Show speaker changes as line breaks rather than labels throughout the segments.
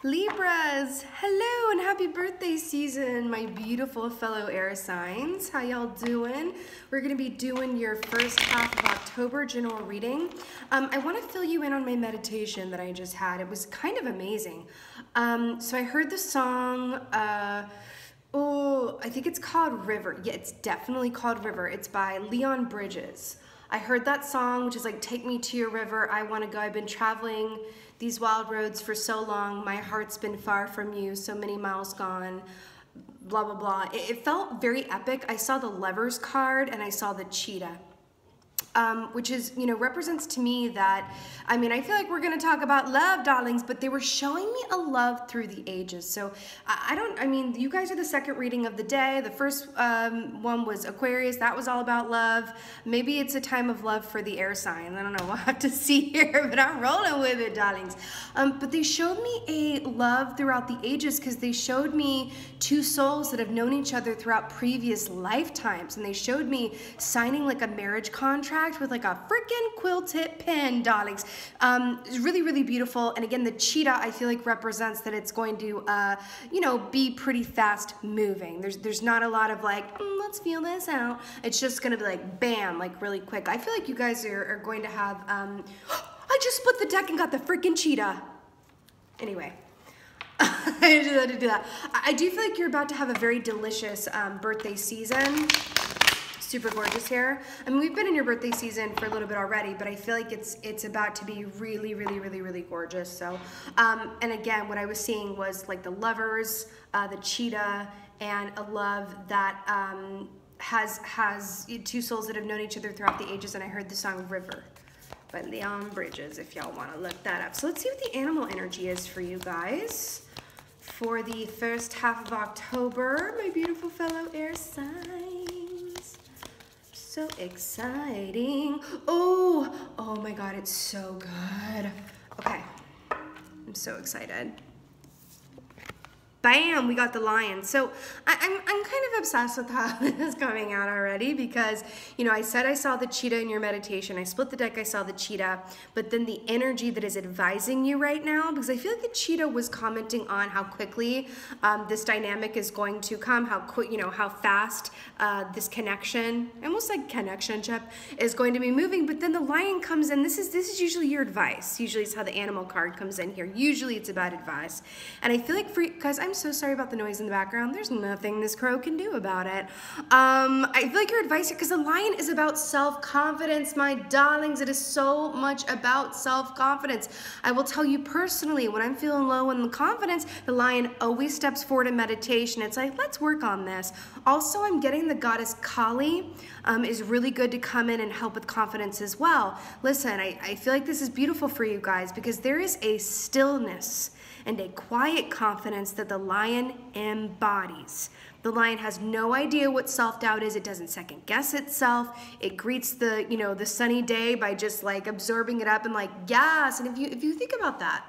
Libras, hello and happy birthday season, my beautiful fellow air signs. How y'all doing? We're going to be doing your first half of October general reading. I want to fill you in on my meditation that I just had. It was kind of amazing. So I heard the song, I think it's called River. Yeah, it's definitely called River. It's by Leon Bridges. I heard that song, which is like, take me to your river, I want to go. I've been traveling these wild roads for so long. My heart's been far from you, so many miles gone, blah, blah, blah. It felt very epic. I saw the Lovers card and I saw the cheetah. Which is, represents to me that, I feel like we're going to talk about love, darlings, but they were showing me a love through the ages. So you guys are the second reading of the day. The first one was Aquarius. That was all about love. Maybe it's a time of love for the air sign. I don't know. We'll have to see here, but I'm rolling with it, darlings. But they showed me a love throughout the ages because they showed me two souls that have known each other throughout previous lifetimes. And they showed me signing like a marriage contract with like a freaking quill tip pen, darlings. It's really, really beautiful. And again, the cheetah, I feel like represents that it's going to, be pretty fast moving. There's not a lot of like, let's feel this out. It's just going to be like, bam, like really quick. I feel like you guys are going to have, I just split the deck and got the freaking cheetah. Anyway. I just had to do that. I do feel like you're about to have a very delicious birthday season. Super gorgeous here. We've been in your birthday season for a little bit already, but I feel like it's about to be really, really, really, really gorgeous. So, and again, what I was seeing was like the Lovers, the cheetah, and a love that has two souls that have known each other throughout the ages. And I heard the song River by Leon Bridges, if y'all want to look that up. So let's see what the animal energy is for you guys for the first half of October, my beautiful fellow air signs. So exciting. Oh my God, it's so good. Okay, I'm so excited. Bam, we got the lion. So I'm kind of obsessed with how this is coming out already because, I said I saw the cheetah in your meditation. I split the deck, I saw the cheetah, but then the energy that is advising you right now, because I feel like the cheetah was commenting on how quickly this dynamic is going to come, how quick, how fast this connection, almost like connectionship, is going to be moving. But then the lion comes in. This is usually your advice. Usually it's how the animal card comes in here. Usually it's about advice. And I feel like guys, I'm so sorry about the noise in the background. There's nothing this crow can do about it. I feel like your advice here, because the lion is about self-confidence, my darlings. It is so much about self-confidence. I will tell you personally, when I'm feeling low in the confidence, the lion always steps forward in meditation. It's like, let's work on this. Also, I'm getting the goddess Kali is really good to come in and help with confidence as well. Listen, I feel like this is beautiful for you guys because there is a stillness and a quiet confidence that the lion embodies. The lion has no idea what self-doubt is. It doesn't second guess itself. It greets the, the sunny day by just like absorbing it up and like, yes. And if you think about that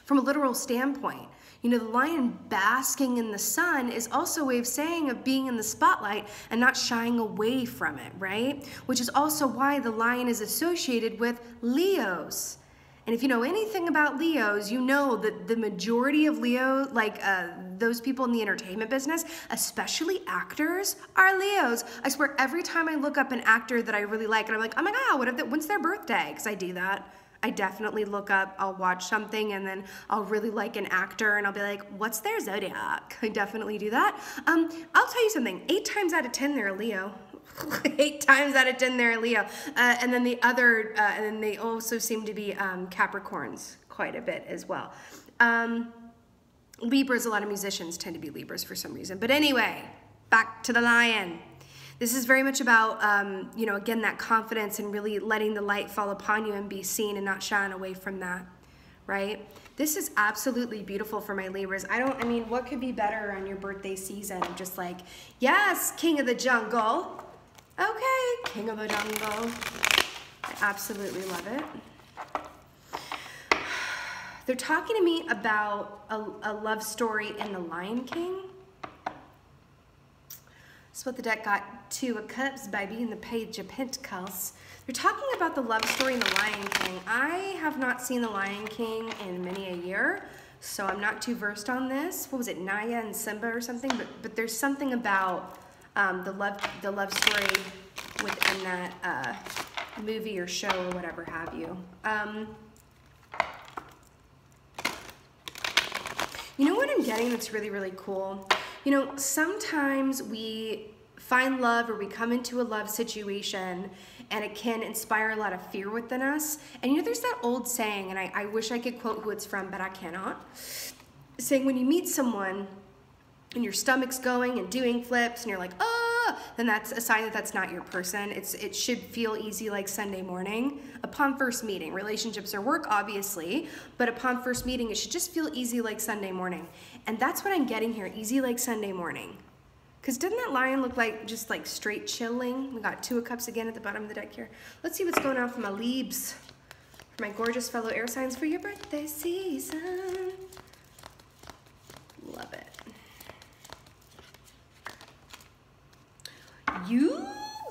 from a literal standpoint, the lion basking in the sun is also a way of saying of being in the spotlight and not shying away from it, right? Which is also why the lion is associated with Leos. And if you know anything about Leos, you know that the majority of Leo, like those people in the entertainment business, especially actors, are Leos. I swear every time I look up an actor that I really like, and I'm like, oh my God, when's their birthday? Because I do that. I definitely look up, I'll watch something, and then I'll really like an actor, and I'll be like, what's their zodiac? I definitely do that. I'll tell you something, 8 times out of 10, they're a Leo. 8 times out of 10 they're a Leo. And then the other, and then they also seem to be Capricorns quite a bit as well. Libras, a lot of musicians tend to be Libras for some reason. But anyway, back to the lion. This is very much about, again, that confidence and really letting the light fall upon you and be seen and not shying away from that, right? This is absolutely beautiful for my Libras. What could be better on your birthday season? Just like, yes, king of the jungle. Okay, king of the jungle. I absolutely love it. They're talking to me about a love story in The Lion King. That's what the deck got, 2 of Cups, baby, and the Page of Pentacles. They're talking about the love story in The Lion King. I have not seen The Lion King in many a year. so I'm not too versed on this. What was it, Naya and Simba or something? But there's something about the love story within that movie or show or whatever have you. You know what I'm getting that's really, really cool? You know, sometimes we find love or we come into a love situation and it can inspire a lot of fear within us. And you know, there's that old saying, and I wish I could quote who it's from, but I cannot. Saying when you meet someone and your stomach's going and doing flips and you're like, oh, then that's a sign that that's not your person. It should feel easy like Sunday morning. Upon first meeting, relationships or work, obviously, but upon first meeting, it should just feel easy like Sunday morning. And that's what I'm getting here, easy like Sunday morning. Because doesn't that lion look like just like straight chilling? We got 2 of Cups again at the bottom of the deck here. Let's see what's going on for my Libs, for my gorgeous fellow air signs for your birthday season. Love it. You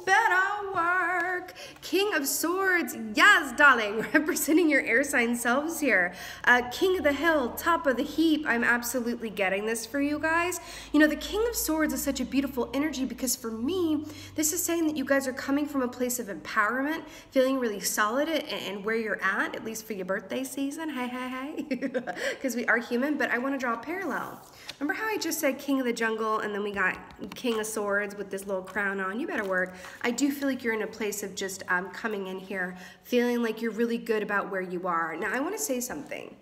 better work. King of Swords, yes, darling, representing your air sign selves here. King of the Hill, top of the heap. I'm absolutely getting this for you guys. You know, the King of Swords is such a beautiful energy because for me, this is saying that you guys are coming from a place of empowerment, feeling really solid and where you're at least for your birthday season. Hey, because we are human, but I want to draw a parallel. Remember how I just said King of the Jungle and then we got King of Swords with this little crown on? You better work. I do feel like you're in a place of just coming in here, feeling like you're really good about where you are. Now, I want to say something.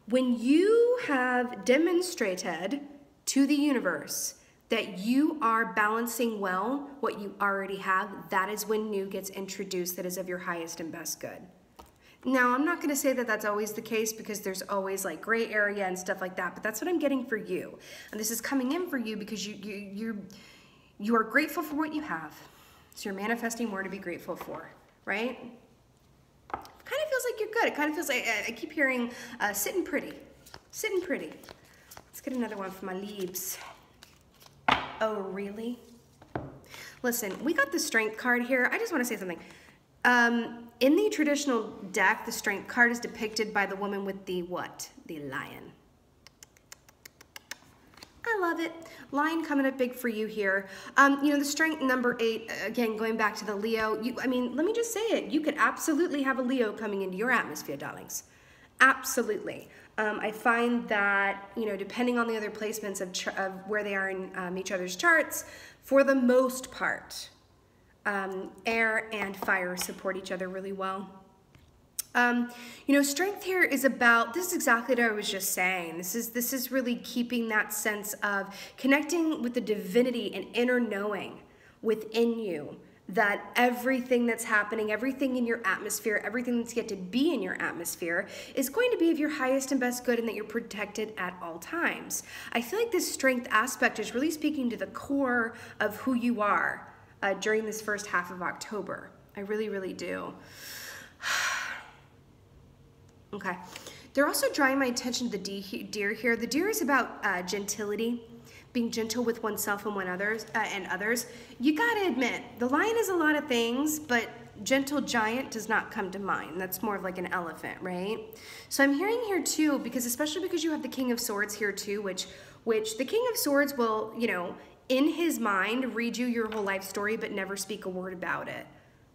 When you have demonstrated to the universe that you are balancing well what you already have, that is when new gets introduced that is of your highest and best good. Now, I'm not going to say that that's always the case because there's always like gray area and stuff like that, but that's what I'm getting for you. And this is coming in for you because you are grateful for what you have. So you're manifesting more to be grateful for, right? It kind of feels like you're good. It kind of feels like, I keep hearing sitting pretty, sitting pretty. Let's get another one for my Libs. Oh, really? Listen, we got the Strength card here. I just want to say something. In the traditional deck, the Strength card is depicted by the woman with the what? The lion. I love it. Lion coming up big for you here. You know, the Strength number 8, again, going back to the Leo, I mean, let me just say it. You could absolutely have a Leo coming into your atmosphere, darlings. Absolutely. I find that, you know, depending on the other placements of where they are in each other's charts, for the most part, air and fire support each other really well. You know, Strength here is about, this is exactly what I was just saying. This is really keeping that sense of connecting with the divinity and inner knowing within you that everything that's happening, everything in your atmosphere, everything that's yet to be in your atmosphere is going to be of your highest and best good and that you're protected at all times. I feel like this Strength aspect is really speaking to the core of who you are during this first half of October. I really, really do. Okay. They're also drawing my attention to the deer here. The deer is about gentility, being gentle with oneself and others. You gotta admit, the lion is a lot of things, but gentle giant does not come to mind. That's more of like an elephant, right? So I'm hearing here too, especially because you have the King of Swords here too, which the King of Swords will, you know, in his mind, read you your whole life story, but never speak a word about it,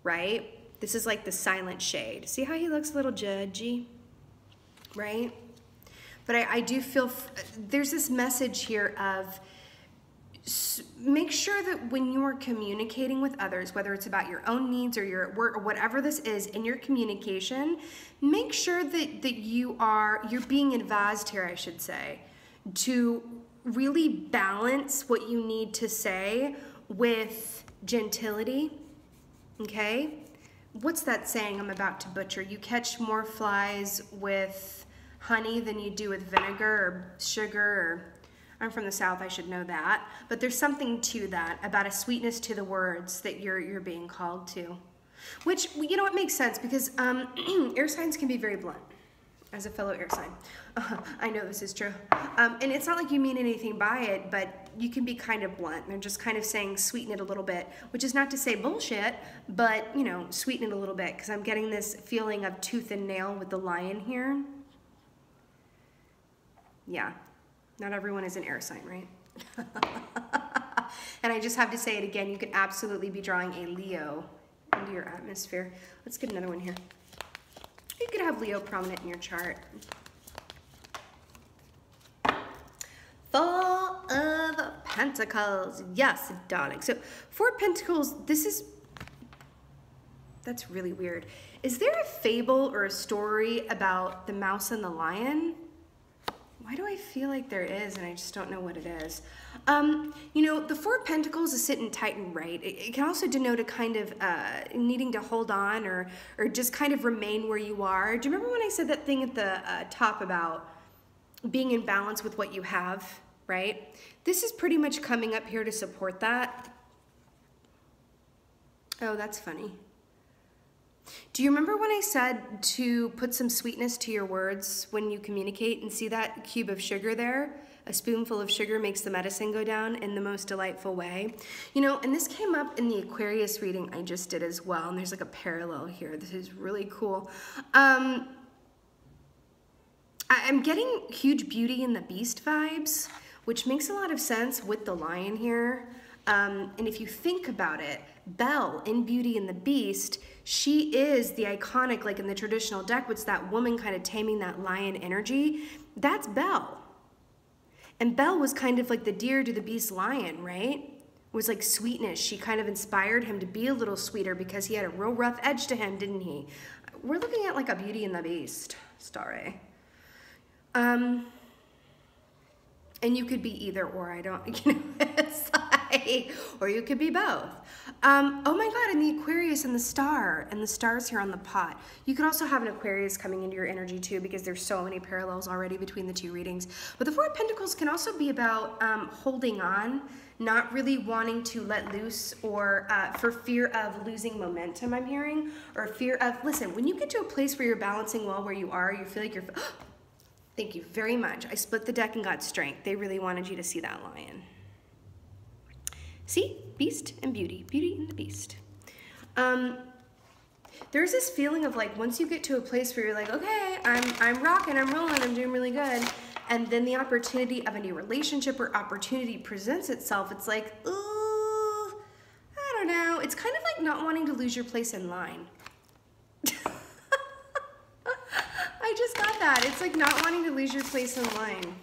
right? This is like the silent shade. See how he looks a little judgy, right? But I do feel, there's this message here of make sure that when you are communicating with others, whether it's about your own needs or your work or whatever this is in your communication, make sure that you're being advised here, I should say, to really balance what you need to say with gentility, okay? What's that saying I'm about to butcher? You catch more flies with honey than you do with vinegar or sugar, or I'm from the South, I should know that. But there's something to that, about a sweetness to the words that you're being called to. Which, you know, it makes sense because air signs can be very blunt. As a fellow air sign, I know this is true. And it's not like you mean anything by it, but you can be kind of blunt. They're just kind of saying sweeten it a little bit, which is not to say bullshit, but, you know, sweeten it a little bit because I'm getting this feeling of tooth and nail with the lion here. Yeah, not everyone is an air sign, right? And I just have to say it again, you could absolutely be drawing a Leo into your atmosphere. Let's get another one here. You could have Leo prominent in your chart. Four of Pentacles. Yes, darling. So 4 of Pentacles, that's really weird. Is there a fable or a story about the mouse and the lion? Why do I feel like there is and I just don't know what it is? You know, the 4 of Pentacles is sitting tight and right. It can also denote a kind of needing to hold on or just kind of remain where you are. Do you remember when I said that thing at the top about being in balance with what you have, right? This is pretty much coming up here to support that. Oh, that's funny. Do you remember when I said to put some sweetness to your words when you communicate, and see that cube of sugar there? A spoonful of sugar makes the medicine go down in the most delightful way. You know, and this came up in the Aquarius reading I just did as well, and there's like a parallel here. This is really cool. I'm getting huge Beauty and the Beast vibes, which makes a lot of sense with the lion here. And if you think about it, Belle in Beauty and the Beast, she is the iconic, like in the traditional deck, what's that woman kind of taming that lion energy? That's Belle. And Belle was kind of like the deer to the beast lion, right? It was like sweetness. She kind of inspired him to be a little sweeter because he had a real rough edge to him, didn't he? We're looking at like a Beauty and the Beast story. And you could be either or, I don't, you know, it's like, or you could be both. Oh my God, and the Aquarius and the stars here on the pot. You could also have an Aquarius coming into your energy too, because there's so many parallels already between the 2 readings. But the 4 of Pentacles can also be about holding on, not really wanting to let loose, or for fear of losing momentum, I'm hearing, or fear of, listen, when you get to a place where you're balancing well where you are, you feel like you're, thank you very much. I split the deck and got strength. They really wanted you to see that lion. See? Beast and Beauty. Beauty and the Beast. There's this feeling of like, once you get to a place where you're like, okay, I'm rocking, I'm rolling, I'm doing really good, and then the opportunity of a new relationship or opportunity presents itself, it's like, ooh, I don't know. It's kind of like not wanting to lose your place in line. I just got that. It's like not wanting to lose your place in line.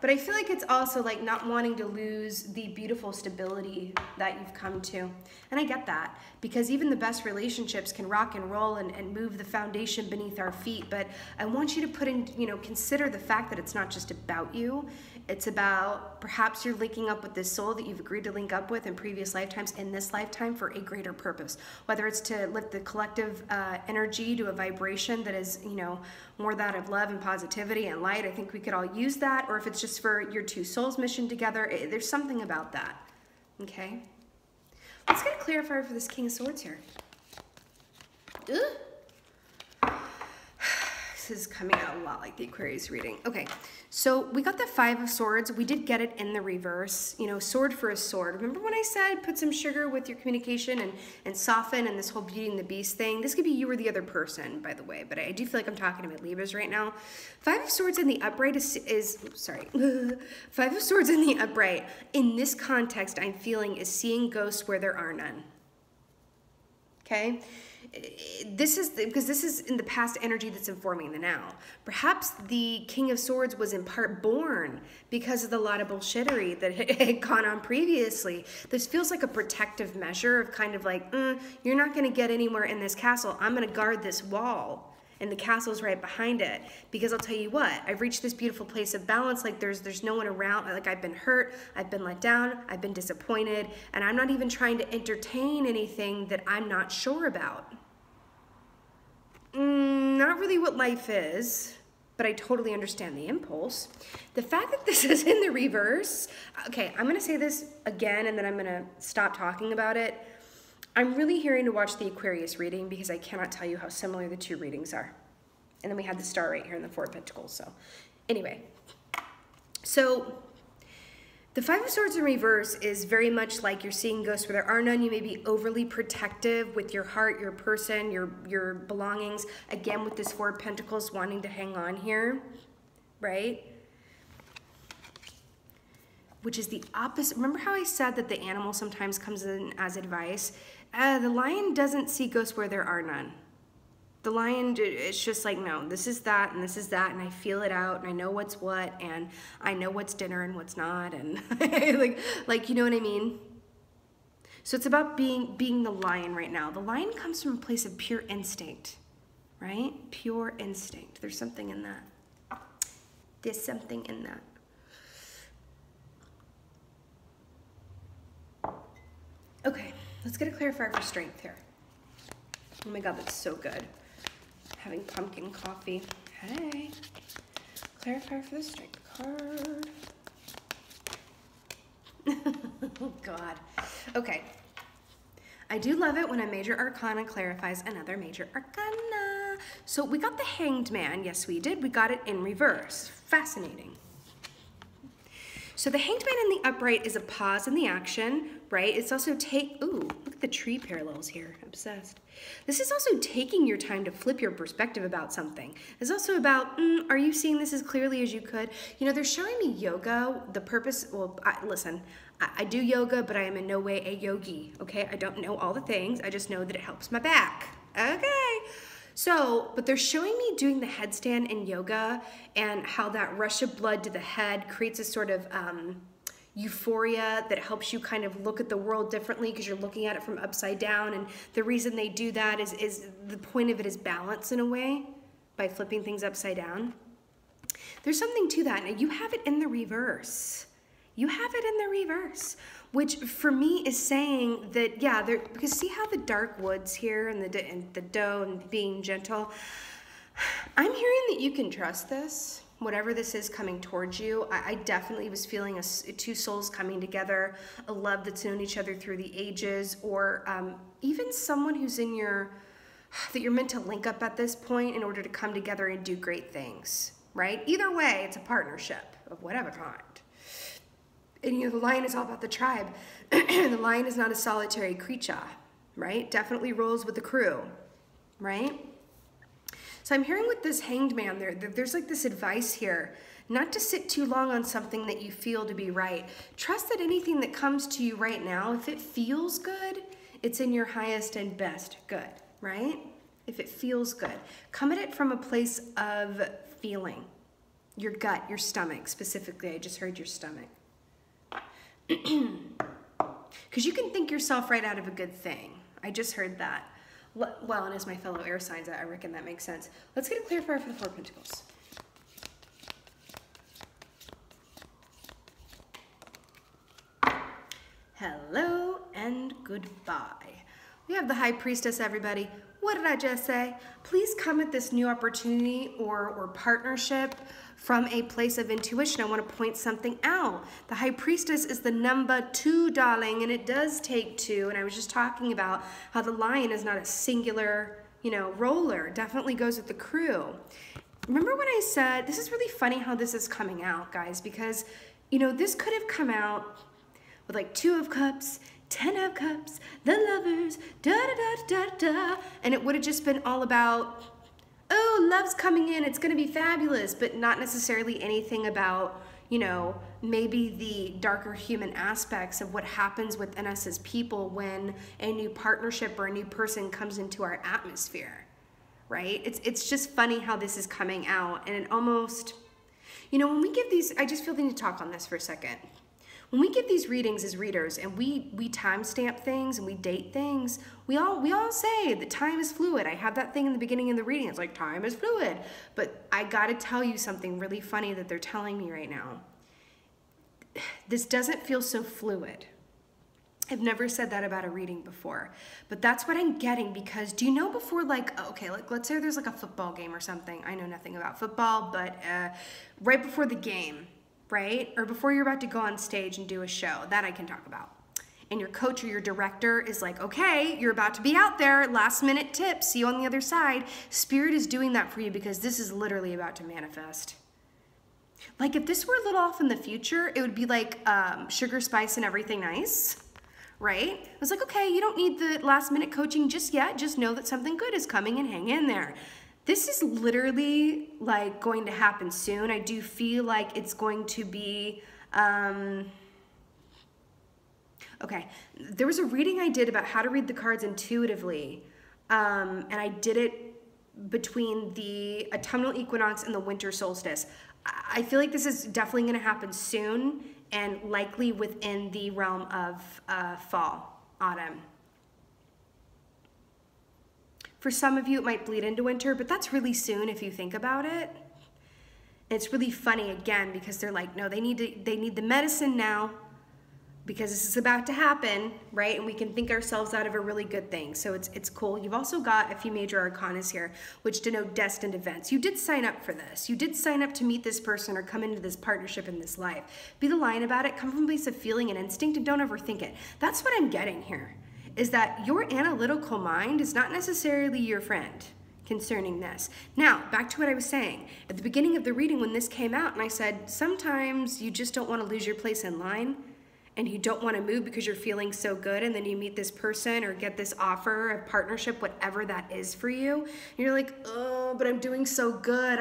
But I feel like it's also like not wanting to lose the beautiful stability that you've come to. And I get that, because even the best relationships can rock and roll and move the foundation beneath our feet. But I want you to put in, you know, consider the fact that it's not just about you. It's about perhaps you're linking up with this soul that you've agreed to link up with in previous lifetimes, in this lifetime, for a greater purpose. Whether it's to lift the collective energy to a vibration that is, you know, more that of love and positivity and light. I think we could all use that. Or if it's just for your 2 souls' mission together, there's something about that. Okay? Let's get a clarifier for this King of Swords here. Ugh. This is coming out a lot like the Aquarius reading. Okay, so we got the 5 of Swords. We did get it in the reverse. You know, sword for a sword. Remember when I said put some sugar with your communication and soften, and this whole Beauty and the Beast thing? This could be you or the other person, by the way, but I do feel like I'm talking to my Libras right now. 5 of Swords in the upright is sorry. 5 of Swords in the upright, in this context, I'm feeling is seeing ghosts where there are none. Okay? This is because this is in the past energy that's informing the now. Perhaps the King of Swords was in part born because of the lot of bullshittery that had gone on previously. This feels like a protective measure of kind of like, you're not going to get anywhere in this castle. I'm going to guard this wall, and the castle's right behind it. Because I'll tell you what, I've reached this beautiful place of balance. Like there's no one around. Like I've been hurt, I've been let down, I've been disappointed, and I'm not even trying to entertain anything that I'm not sure about. Not really what life is, but I totally understand the impulse. The fact that this is in the reverse, okay, I'm going to say this again and then I'm going to stop talking about it. I'm really hearing to watch the Aquarius reading because I cannot tell you how similar the 2 readings are. And then we had the star right here in the 4 of Pentacles. So anyway, so the 5 of Swords in reverse is very much like you're seeing ghosts where there are none. You may be overly protective with your heart, your person, your belongings. Again, with this 4 of Pentacles wanting to hang on here, right? which is the opposite. Remember how I said that the animal sometimes comes in as advice? The lion doesn't see ghosts where there are none. The lion, it's just like, no, this is that, and this is that, and I feel it out, and I know what's what, and I know what's dinner and what's not, and like, you know what I mean? So it's about being the lion right now. The lion comes from a place of pure instinct, right? Pure instinct. There's something in that. There's something in that. Okay, let's get a clarifier for strength here. Oh my God, that's so good. Having pumpkin coffee. Hey. Clarifier for the strength card. Oh God. Okay. I do love it when a major arcana clarifies another major arcana. So we got the Hanged Man. Yes, we did. We got it in reverse. Fascinating. So the Hanged Man in the upright is a pause in the action, right? It's also ooh, look at the tree parallels here. Obsessed. This is also taking your time to flip your perspective about something. It's also about, are you seeing this as clearly as you could? You know, they're showing me yoga. The purpose, well, listen, I do yoga, but I am in no way a yogi, okay? I don't know all the things. I just know that it helps my back, okay? So, but they're showing me doing the headstand in yoga and how that rush of blood to the head creates a sort of euphoria that helps you kind of look at the world differently because you're looking at it from upside down. And the reason they do that is the point of it is balance in a way by flipping things upside down. There's something to that. Now you have it in the reverse. You have it in the reverse, which for me is saying that, yeah, because see how the dark woods here and the doe and being gentle. I'm hearing that you can trust this. Whatever this is coming towards you, I definitely was feeling two souls coming together, a love that's known each other through the ages, or even someone who's in that you're meant to link up at this point in order to come together and do great things, right? Either way, it's a partnership of whatever kind. And you know, the lion is all about the tribe. The lion is not a solitary creature, right? Definitely rolls with the crew, right? So I'm hearing with this Hanged Man, there's like this advice here, not to sit too long on something that you feel to be right. Trust that anything that comes to you right now, if it feels good, it's in your highest and best good, right? If it feels good. Come at it from a place of feeling. Your gut, your stomach specifically. I just heard your stomach. Because you can think yourself right out of a good thing. I just heard that. Well, and as my fellow air signs, I reckon that makes sense. Let's get a clarifier for the Four of Pentacles. Hello and goodbye. We have the High Priestess, everybody. What did I just say? Please come at this new opportunity or partnership from a place of intuition. I want to point something out. The High Priestess is the number 2, darling, and it does take 2. And I was just talking about how the lion is not a singular, roller. It definitely goes with the crew. Remember when I said, this is really funny how this is coming out, guys, because, this could have come out with like 2 of Cups, 10 of Cups, the lovers, da-da-da-da-da, and it would have just been all about, oh, love's coming in, it's gonna be fabulous, but not necessarily anything about, maybe the darker human aspects of what happens within us as people when a new partnership or a new person comes into our atmosphere, right? It's just funny how this is coming out, and it almost, when we give these, I just feel the need to talk on this for a second. When we give these readings as readers and we timestamp things and we date things, we all say that time is fluid. I have that thing in the beginning of the reading. It's like, time is fluid. But I got to tell you something really funny that they're telling me right now. This doesn't feel so fluid. I've never said that about a reading before, but that's what I'm getting, because do you know before, let's say there's like a football game or something. I know nothing about football, but right before the game, right? Or before you're about to go on stage and do a show, that I can talk about. And your coach or your director is like, okay, you're about to be out there, last minute tip, see you on the other side. Spirit is doing that for you because this is literally about to manifest. Like if this were a little off in the future, it would be like sugar, spice, and everything nice, right? It was like, okay, you don't need the last minute coaching just yet. Just know that something good is coming and hang in there. This is literally like going to happen soon. I do feel like it's going to be, Okay, there was a reading I did about how to read the cards intuitively, and I did it between the autumnal equinox and the winter solstice. I feel like this is definitely going to happen soon and likely within the realm of fall, autumn. For some of you, it might bleed into winter, but that's really soon if you think about it. And it's really funny, again, because they're like, no, they need the medicine now because this is about to happen, right? And we can think ourselves out of a really good thing. So it's cool. You've also got a few major arcanas here, which denote destined events. You did sign up for this. You did sign up to meet this person or come into this partnership in this life. Be the lion about it. Come from a place of feeling and instinct, and don't overthink it. That's what I'm getting here, is that your analytical mind is not necessarily your friend concerning this. Now, back to what I was saying. At the beginning of the reading when this came out, and I said, sometimes you just don't want to lose your place in line, and you don't want to move because you're feeling so good, and then you meet this person or get this offer of partnership, whatever that is for you, and you're like, oh, but I'm doing so good.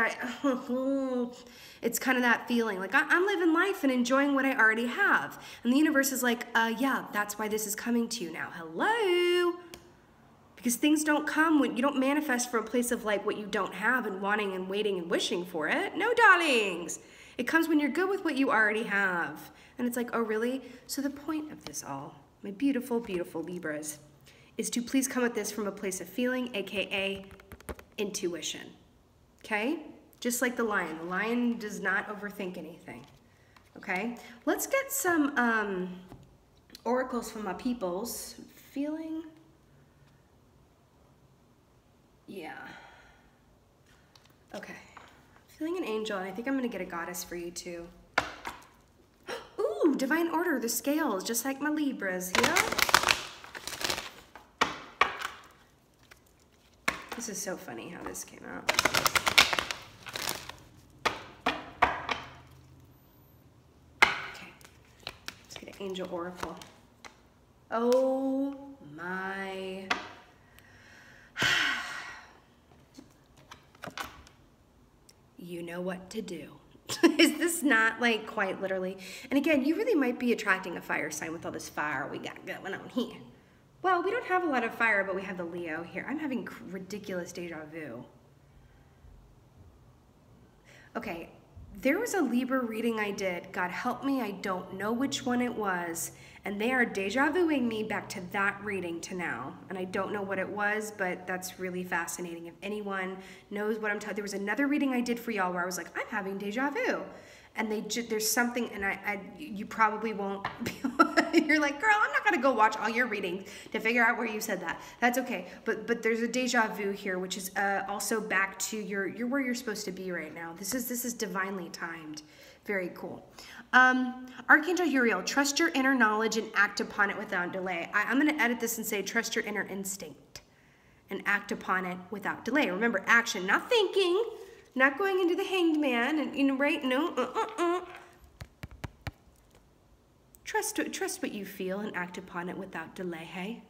It's kind of that feeling, like I'm living life and enjoying what I already have. And the universe is like, yeah, that's why this is coming to you now. Hello? Because things don't come when you don't manifest from a place of like what you don't have and wanting and waiting and wishing for it. No, darlings. It comes when you're good with what you already have. And it's like, oh, really? So the point of this all, my beautiful, beautiful Libras, is to please come at this from a place of feeling, AKA intuition. Okay? Just like the lion. The lion does not overthink anything. Okay? Let's get some oracles from my peoples. Feeling? Yeah. Okay. Feeling an angel, and I think I'm going to get a goddess for you too. Ooh, divine order, the scales, just like my Libras here. This is so funny how this came out. Okay, let's get an angel oracle. Oh my. You know what to do. Is this not like quite literally? And again, you really might be attracting a fire sign with all this fire we got going on here. Well, we don't have a lot of fire, but we have the Leo here. I'm having ridiculous deja vu. Okay, there was a Libra reading I did. God help me, I don't know which one it was. And they are deja vuing me back to that reading to now. And I don't know what it was, but that's really fascinating. If anyone knows what I'm talking, there was another reading I did for y'all where I was like, I'm having deja vu. And there's something, and you probably won't be, you're like, girl, I'm not gonna go watch all your readings to figure out where you said that. That's okay, but there's a deja vu here, which is also back to you're where you're supposed to be right now. This is divinely timed. Very cool. Archangel Uriel, trust your inner knowledge and act upon it without delay. I'm gonna edit this and say, trust your inner instinct and act upon it without delay. Remember, action, not thinking. Not going into the hanged man, and you know, right? No, Trust what you feel and act upon it without delay, hey?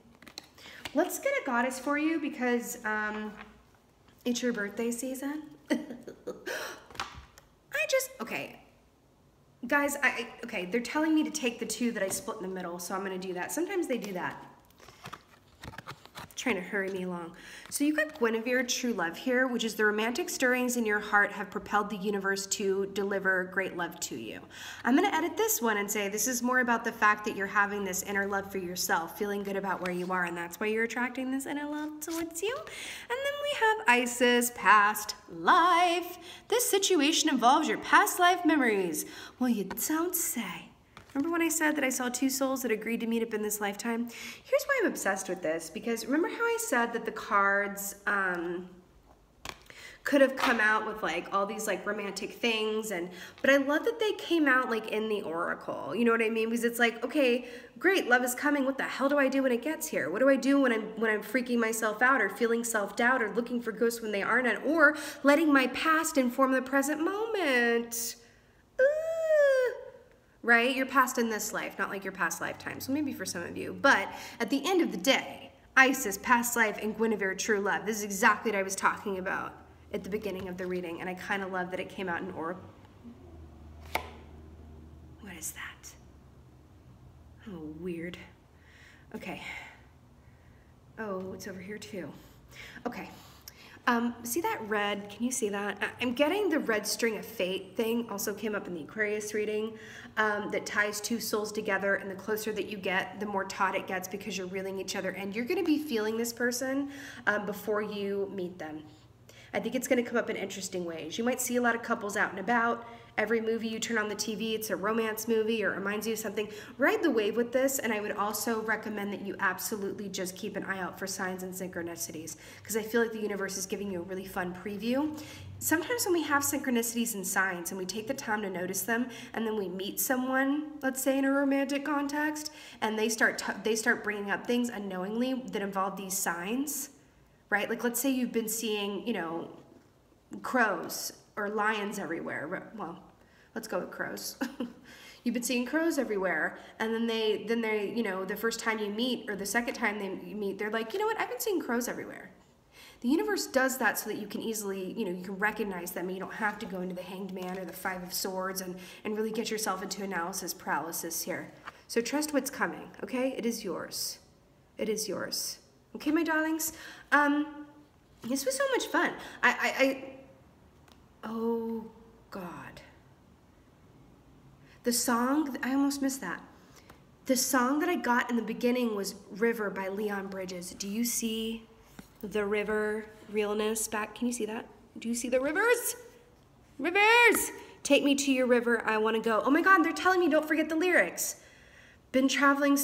Let's get a goddess for you because it's your birthday season. Okay. Guys, okay, they're telling me to take the two that I split in the middle, so I'm gonna do that. Sometimes they do that. Trying to hurry me along. So you got Guinevere, true love here, which is the romantic stirrings in your heart have propelled the universe to deliver great love to you. I'm going to edit this one and say this is more about the fact that you're having this inner love for yourself, feeling good about where you are, and that's why you're attracting this inner love towards you. And then we have Isis, past life. This situation involves your past life memories. Well, you don't say. Remember when I said that I saw two souls that agreed to meet up in this lifetime? Here's why I'm obsessed with this, because remember how I said that the cards could have come out with like all these like romantic things, but I love that they came out like in the oracle, you know what I mean? Because it's like, okay, great, love is coming. What the hell do I do when it gets here? What do I do when I'm freaking myself out or feeling self-doubt or looking for ghosts when they aren't, or letting my past inform the present moment? Right? Your past in this life, not like your past lifetime. So maybe for some of you. But at the end of the day, Isis, past life, and Guinevere, true love. This is exactly what I was talking about at the beginning of the reading. And I kind of love that it came out in oracle. What is that? Oh, weird. Okay. Oh, it's over here too. Okay. See that red? Can you see that? I'm getting the red string of fate thing also came up in the Aquarius reading, that ties two souls together, and the closer that you get, the more taut it gets because you're reeling each other in. You're going to be feeling this person before you meet them. I think it's going to come up in interesting ways. You might see a lot of couples out and about. Every movie you turn on the TV, it's a romance movie or it reminds you of something. Ride the wave with this, and I would also recommend that you absolutely just keep an eye out for signs and synchronicities, because I feel like the universe is giving you a really fun preview. Sometimes when we have synchronicities and signs and we take the time to notice them, and then we meet someone, let's say in a romantic context, and they start bringing up things unknowingly that involve these signs, right? Like let's say you've been seeing, you know, crows or lions everywhere. Well, let's go with crows. You've been seeing crows everywhere, and then they, you know, the first time you meet or the second time they meet, they're like, you know what, I've been seeing crows everywhere. The universe does that so that you can easily, you know, you can recognize them and you don't have to go into the Hanged Man or the Five of Swords and really get yourself into analysis paralysis here. So trust what's coming, okay? It is yours. It is yours. Okay, my darlings? This was so much fun. Oh, God. The song, I almost missed that. The song that I got in the beginning was River by Leon Bridges. Do you see the river realness back? Can you see that? Do you see the rivers? Rivers! Take me to your river, I want to go. Oh my God, they're telling me don't forget the lyrics. Been traveling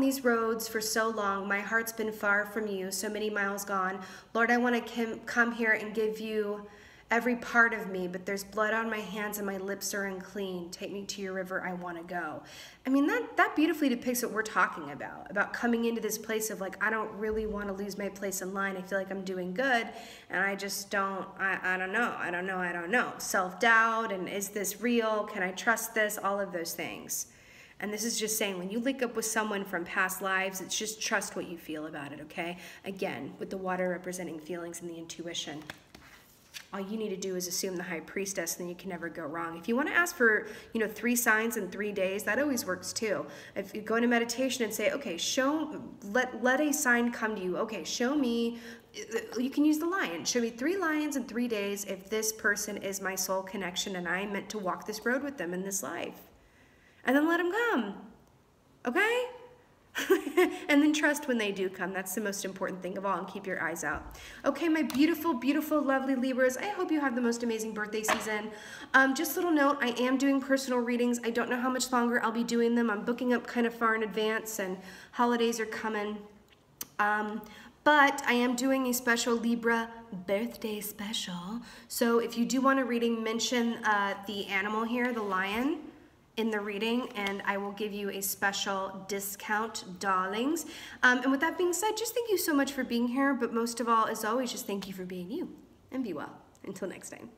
these roads for so long, my heart's been far from you, so many miles gone. Lord, I want to come here and give you every part of me, but there's blood on my hands and my lips are unclean. Take me to your river, I want to go. I mean, that beautifully depicts what we're talking about coming into this place of like, I don't really want to lose my place in line. I feel like I'm doing good, and I just don't, I don't know. Self-doubt, and is this real? Can I trust this? All of those things. And this is just saying, when you link up with someone from past lives, it's just trust what you feel about it, okay? Again, with the water representing feelings and the intuition. All you need to do is assume the High Priestess, and then you can never go wrong. If you want to ask for, 3 signs in 3 days, that always works too. If you go into meditation and say, okay, let a sign come to you. Okay, show me, you can use the lion. Show me 3 lions in 3 days if this person is my soul connection and I am meant to walk this road with them in this life. And then let them come, okay? And then trust when they do come. That's the most important thing of all, and keep your eyes out. Okay, my beautiful, beautiful, lovely Libras, I hope you have the most amazing birthday season. Just a little note, I am doing personal readings. I don't know how much longer I'll be doing them. I'm booking up kind of far in advance, and holidays are coming. But I am doing a special Libra birthday special. So if you do want a reading, mention the animal here, the lion, in the reading, and I will give you a special discount, darlings. And with that being said, just thank you so much for being here, but most of all, as always, just thank you for being you, and be well. Until next time.